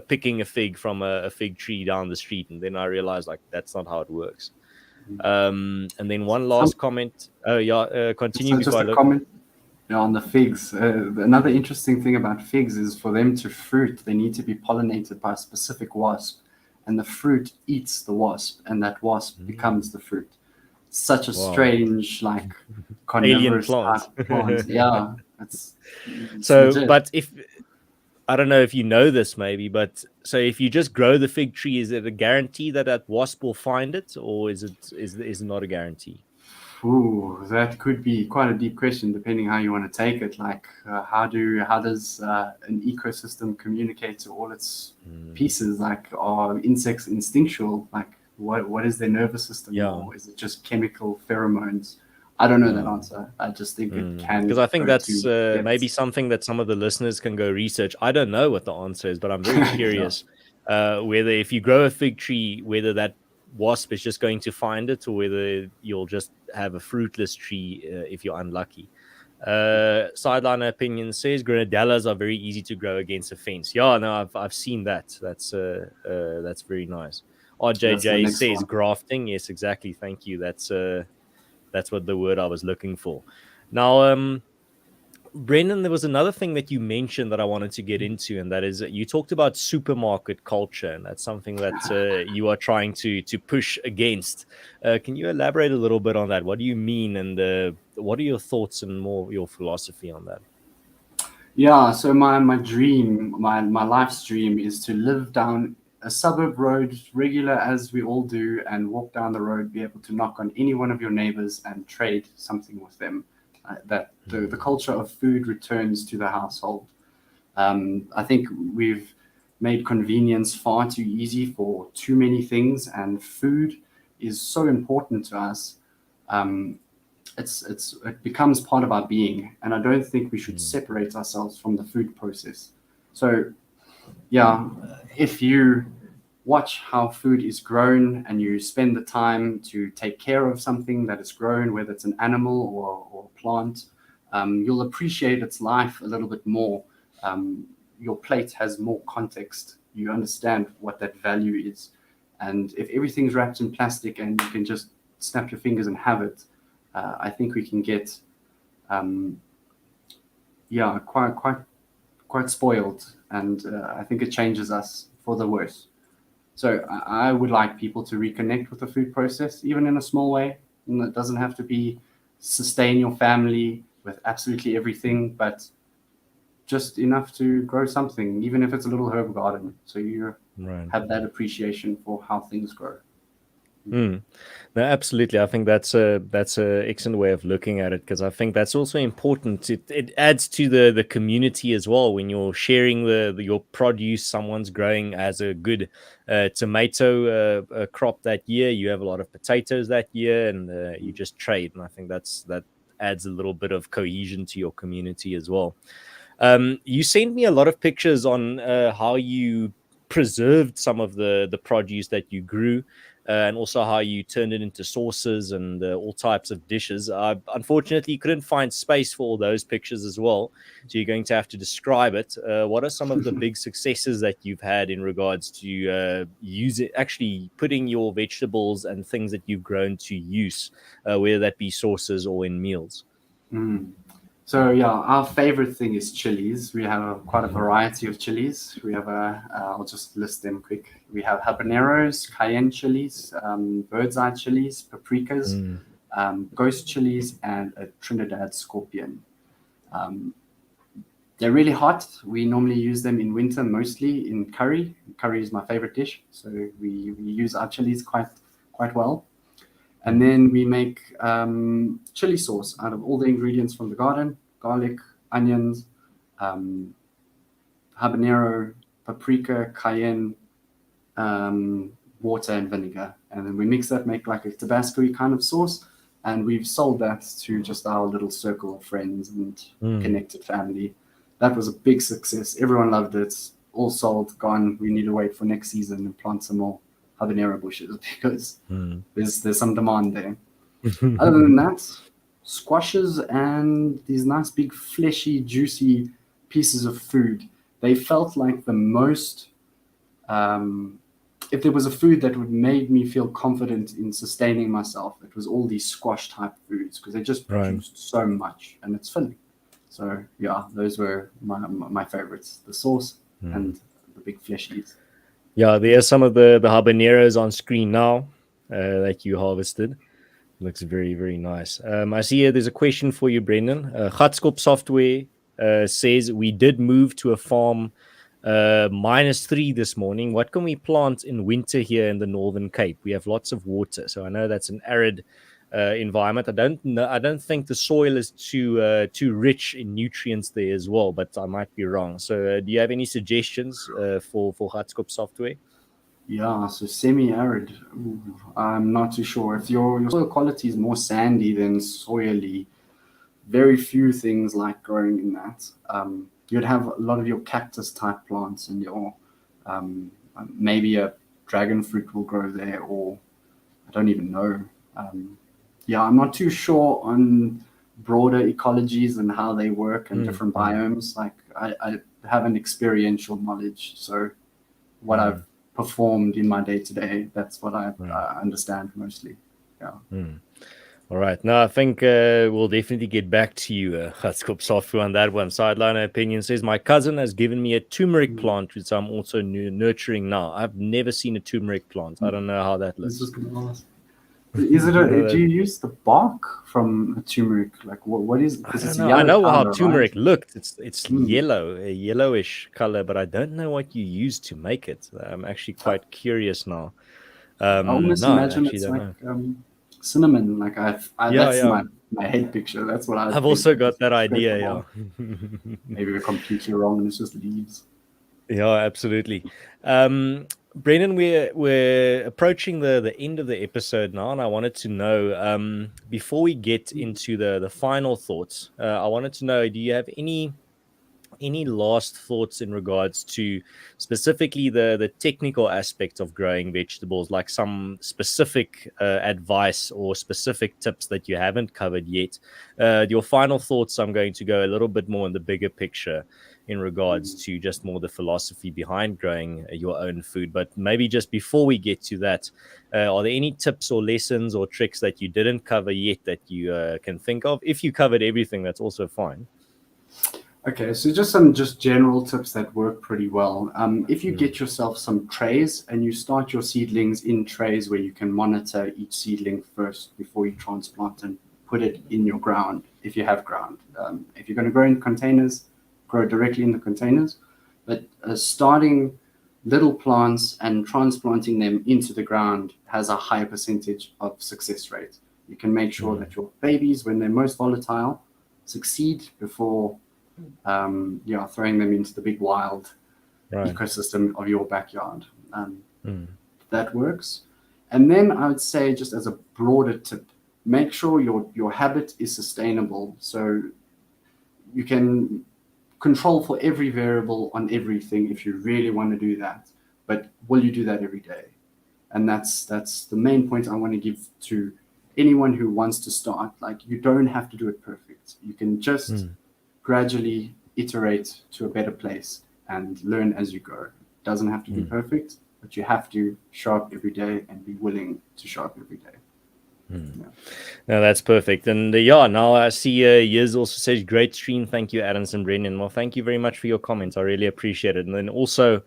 picking a fig from a fig tree down the street, and then I realized like that's not how it works. And then one Some, last comment. Oh yeah, continue so before just I a look. comment on the figs. Another interesting thing about figs is for them to fruit, they need to be pollinated by a specific wasp, and the fruit eats the wasp, and that wasp becomes the fruit. Such a Wow, strange, like alien carnivorous type plants. plant. Yeah, it's So, legit. but if I don't know if you know this, maybe, but so if you just grow the fig tree, is it a guarantee that that wasp will find it, or is it not a guarantee? Ooh, that could be quite a deep question, depending how you want to take it. Like, how does an ecosystem communicate to all its Mm, pieces? Like, are insects instinctual? Like, what is their nervous system, yeah, or is it just chemical pheromones? I don't know that yeah. answer. I just think it Because can I think go that's to maybe depths. something that some of the listeners can go research. I don't know what the answer is, but I'm very Yeah. curious whether if you grow a fig tree, whether that wasp is just going to find it, or whether you'll just have a fruitless tree if you're unlucky. Sideline opinion says grenadillas are very easy to grow against a fence. Yeah, no, I've seen that. That's very nice. That's the RJJ next says one. grafting. Yes, exactly. Thank you. That's what the word I was looking for. Now, Brendan, there was another thing that you mentioned that I wanted to get into, and that is that you talked about supermarket culture, and that's something that you are trying to push against. Can you elaborate a little bit on that? What do you mean, and what are your thoughts and more your philosophy on that? Yeah, so my dream, my life's dream is to live down a suburb road, regular as we all do, and walk down the road, be able to knock on any one of your neighbors and trade something with them. That the Mm, culture of food returns to the household. I think we've made convenience far too easy for too many things, and food is so important to us. Um, it becomes part of our being, and I don't think we should mm, separate ourselves from the food process. So yeah, if you watch how food is grown and you spend the time to take care of something that is grown, whether it's an animal or a plant, you'll appreciate its life a little bit more. Your plate has more context. You understand what that value is. And if everything's wrapped in plastic and you can just snap your fingers and have it, I think we can get, um, yeah, quite spoiled, and I think it changes us for the worse. So I would like people to reconnect with the food process, even in a small way. And it doesn't have to be sustain your family with absolutely everything, but just enough to grow something, even if it's a little herb garden. So you right. have that appreciation for how things grow. Mm. No, absolutely. I think that's a excellent way of looking at it, because I think that's also important. It adds to the community as well when you're sharing your produce. Someone's growing as a good tomato crop that year. You have a lot of potatoes that year, and you just trade. And I think that adds a little bit of cohesion to your community as well. You sent me a lot of pictures on how you preserved some of the produce that you grew, and also how you turned it into sauces and all types of dishes. I unfortunately couldn't find space for all those pictures as well, so you're going to have to describe it. What are some of the big successes that you've had in regards to using, actually putting your vegetables and things that you've grown to use, whether that be sauces or in meals? Mm. So yeah, our favorite thing is chilies. We have quite a variety of chilies. We have I'll just list them quick. We have habaneros, cayenne chilies, bird's eye chilies, paprikas, Mm. ghost chilies, and a Trinidad scorpion. Um, they're really hot. We normally use them in winter, mostly in curry. Curry is my favorite dish, so we use our chilies quite well. And Mhm. then we make chili sauce out of all the ingredients from the garden: garlic, onions, um, habanero, paprika, cayenne, um, water and vinegar, and then we mix that, make like a Tabasco kind of sauce, and we've sold that to just our little circle of friends and connected family. That was a big success. Everyone loved it. All sold, gone. We need to wait for next season and plant some more habanero bushes because there's some demand there. Other than that, squashes and these nice big fleshy, juicy pieces of food. They felt like the most. If there was a food that would made me feel confident in sustaining myself, it was all these squash type foods because they just produced so much and it's filling. So yeah, those were my favorites: the sauce and the big fleshies. Yeah, there's some of the habaneros on screen now that you harvested. Looks very, very nice. I see here there's a question for you, Brendon. Gatskop Software says we did move to a farm -3 this morning. What can we plant in winter here in the Northern Cape? We have lots of water, so I know that's an arid environment. I don't think the soil is too rich in nutrients there as well, but I might be wrong. So, do you have any suggestions for Gatskop Software? Yeah, so semi-arid. I'm not too sure. If your soil quality is more sandy than soily, very few things like growing in that. You'd have a lot of your cactus type plants and your maybe a dragon fruit will grow there, or I don't even know. Yeah, I'm not too sure on broader ecologies and how they work and different biomes. Like I have an experiential knowledge, so what I've performed in my day-to-day, that's what I understand mostly. Yeah. All right. Now, I think we'll definitely get back to you, Gatskop Software, on that one. Sideline Opinion says, my cousin has given me a turmeric plant, which I'm also nurturing now. I've never seen a turmeric plant. I don't know how that looks. Is it do you use the bark from a turmeric? Like what is? I don't know. I know how turmeric looked. It's yellow, a yellowish color, but I don't know what you use to make it. I'm actually quite curious now. I almost imagine it's like cinnamon. Like that's my head picture. That's what I've also got that idea. Yeah. Maybe we're completely wrong and it's just leaves. Yeah, absolutely. Brendon, we're approaching the end of the episode now, and I wanted to know, before we get into the final thoughts, I wanted to know, do you have any last thoughts in regards to specifically the technical aspect of growing vegetables, like some specific advice or specific tips that you haven't covered yet? Your final thoughts, I'm going to go a little bit more in the bigger picture in regards to just more the philosophy behind growing your own food. But maybe just before we get to that, are there any tips or lessons or tricks that you didn't cover yet that you can think of? If you covered everything, that's also fine. Okay, so just some general tips that work pretty well. If you get yourself some trays and you start your seedlings in trays where you can monitor each seedling first before you transplant and put it in your ground, if you have ground. If you're going to grow in containers, grow directly in the containers. But starting little plants and transplanting them into the ground has a high percentage of success rate. You can make sure that your babies, when they're most volatile, succeed before throwing them into the big wild ecosystem of your backyard. That works. And then I would say, just as a broader tip, make sure your habit is sustainable. So you can control for every variable on everything if you really want to do that. But will you do that every day? And that's the main point I want to give to anyone who wants to start. Like, you don't have to do it perfect. You can just gradually iterate to a better place and learn as you go. It doesn't have to be perfect, but you have to show up every day and be willing to show up every day. No, that's perfect. And now I see Yiz also says, great stream. Thank you, Adams and Brendon. Well, thank you very much for your comments. I really appreciate it. And then also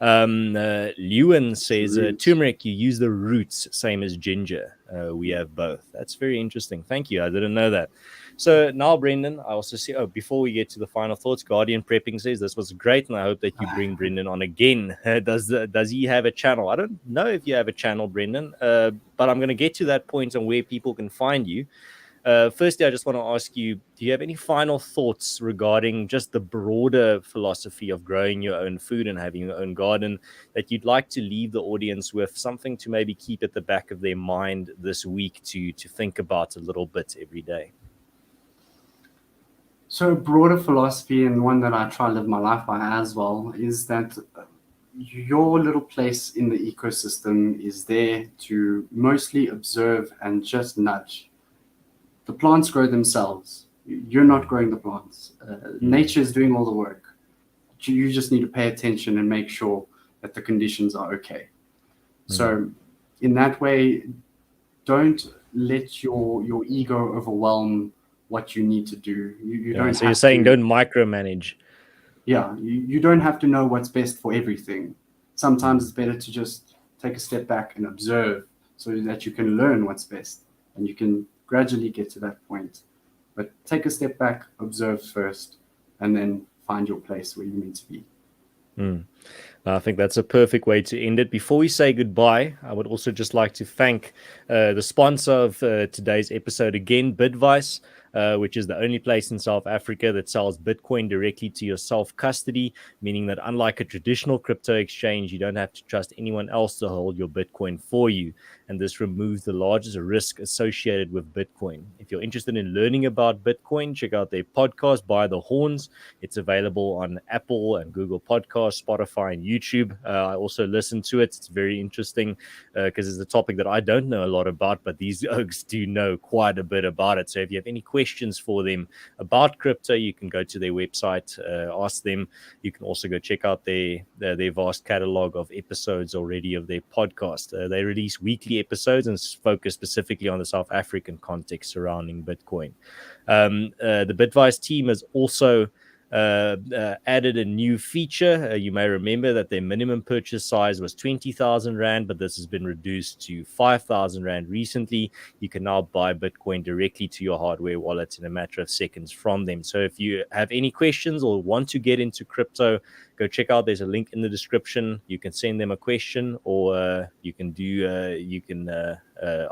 Lewin says, turmeric, you use the roots, same as ginger. We have both. That's very interesting. Thank you. I didn't know that. So now, Brendon, I also see, before we get to the final thoughts, Guardian Prepping says this was great, and I hope that you bring Brendon on again. Does he have a channel? I don't know if you have a channel, Brendon, but I'm going to get to that point on where people can find you. Firstly, I just want to ask you, do you have any final thoughts regarding just the broader philosophy of growing your own food and having your own garden that you'd like to leave the audience with, something to maybe keep at the back of their mind this week to think about a little bit every day? So, a broader philosophy, and one that I try to live my life by as well, is that your little place in the ecosystem is there to mostly observe and just nudge. The plants grow themselves. You're not growing the plants. Nature is doing all the work. You just need to pay attention and make sure that the conditions are okay. So, in that way, don't let your ego overwhelm what you need to do. You Yeah, don't so you're have saying to. don't micromanage. Yeah, you don't have to know what's best for everything. Sometimes it's better to just take a step back and observe so that you can learn what's best and you can gradually get to that point. But take a step back, observe first, and then find your place where you need to be. I think that's a perfect way to end it. Before we say goodbye, I would also just like to thank the sponsor of today's episode again, Bitvice, which is the only place in South Africa that sells Bitcoin directly to your self-custody, meaning that unlike a traditional crypto exchange, you don't have to trust anyone else to hold your Bitcoin for you. And this removes the largest risk associated with Bitcoin. If you're interested in learning about Bitcoin, check out their podcast, By the Horns. It's available on Apple and Google Podcasts, Spotify, and YouTube. I also listen to it. It's very interesting because it's a topic that I don't know a lot about, but these oaks do know quite a bit about it. So if you have any questions for them about crypto, you can go to their website, ask them. You can also go check out their vast catalog of episodes already of their podcast. They release weekly episodes and focus specifically on the South African context surrounding Bitcoin. The Bitvice team has also added a new feature. You may remember that their minimum purchase size was 20,000 Rand, but this has been reduced to 5,000 Rand recently. You can now buy Bitcoin directly to your hardware wallet in a matter of seconds from them. So if you have any questions or want to get into crypto, go check out. There's a link in the description. You can send them a question, or you can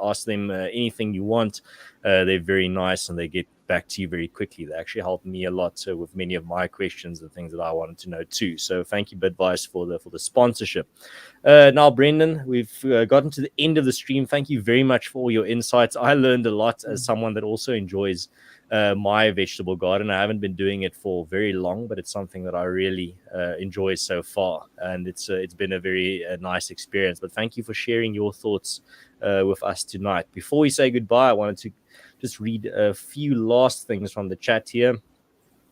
ask them anything you want. They're very nice and they get back to you very quickly. They actually helped me a lot with many of my questions and things that I wanted to know too. So thank you, Bitvice, for the sponsorship. Now, Brendon, we've gotten to the end of the stream. Thank you very much for all your insights. I learned a lot as someone that also enjoys my vegetable garden. I haven't been doing it for very long, but it's something that I really enjoy so far, and it's been a very nice experience. But thank you for sharing your thoughts with us tonight. Before we say goodbye, I wanted to just read a few last things from the chat here.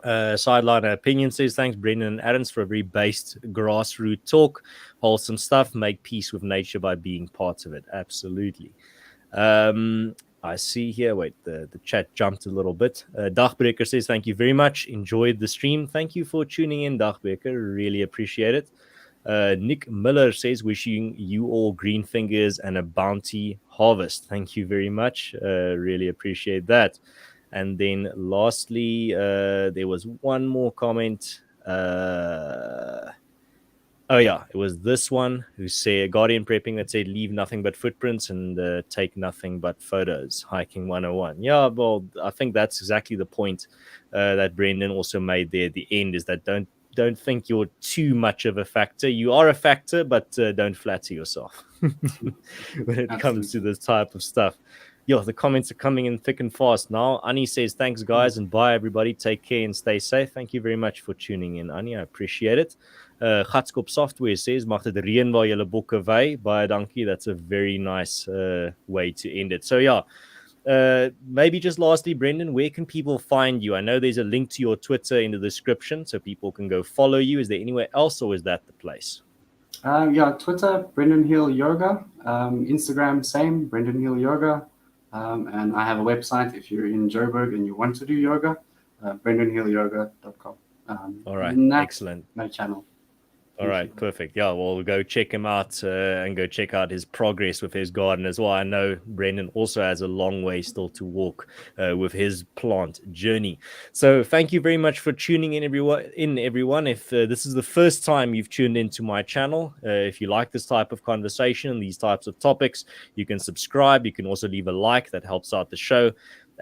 Sideline Opinion says, thanks, Brendon and Adams, for a very based grassroots talk. Wholesome stuff. Make peace with nature by being part of it. Absolutely. I see here, wait, the chat jumped a little bit. Dagbreker says, thank you very much. Enjoyed the stream. Thank you for tuning in, Dagbreker. Really appreciate it. Nick Miller says, wishing you all green fingers and a bounty harvest. Thank you very much. Really appreciate that. And then lastly, there was one more comment. Oh, yeah, it was this one who said, Guardian Prepping, that said, leave nothing but footprints and take nothing but photos. Hiking 101. Yeah, well, I think that's exactly the point that Brendon also made there at the end, is that don't think you're too much of a factor. You are a factor, but don't flatter yourself when it comes to this type of stuff. Yo, the comments are coming in thick and fast now. Ani says, thanks, guys, and bye, everybody. Take care and stay safe. Thank you very much for tuning in, Ani. I appreciate it. Gatskop Software says, mag dit reën waar julle bokke wei. Baie dankie. That's a very nice way to end it. So, yeah. Maybe just lastly, Brendon, where can people find you? I know there's a link to your Twitter in the description so people can go follow you. Is there anywhere else, or is that the place? Yeah, Twitter, Brendon Hill Yoga. Instagram, same, Brendon Hill Yoga. And I have a website if you're in Joburg and you want to do yoga, BrendonHillYoga.com. All right, excellent. My channel. All right, perfect. Yeah, well, go check him out and go check out his progress with his garden as well. I know Brendon also has a long way still to walk with his plant journey. So thank you very much for tuning in, everyone. If this is the first time you've tuned into my channel, if you like this type of conversation, these types of topics, you can subscribe. You can also leave a like. That helps out the show.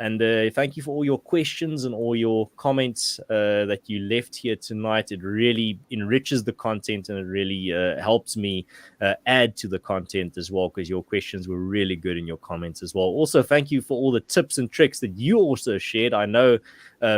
And thank you for all your questions and all your comments that you left here tonight. It really enriches the content, and it really helps me add to the content as well, because your questions were really good in your comments as well. Also, thank you for all the tips and tricks that you also shared. I know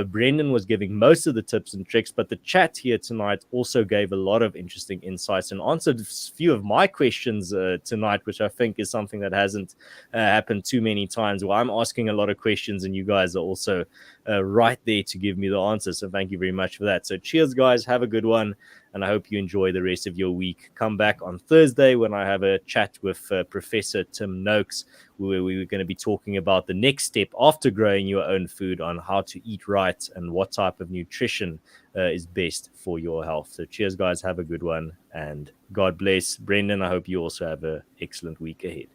Brendon was giving most of the tips and tricks, but the chat here tonight also gave a lot of interesting insights and answered a few of my questions tonight, which I think is something that hasn't happened too many times, where I'm asking a lot of questions and you guys are also right there to give me the answers. So thank you very much for that. So cheers, guys. Have a good one. And I hope you enjoy the rest of your week. Come back on Thursday when I have a chat with Professor Tim Noakes, where we're going to be talking about the next step after growing your own food, on how to eat right and what type of nutrition is best for your health. So cheers, guys. Have a good one. And God bless. Brendon, I hope you also have an excellent week ahead.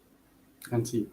And to you.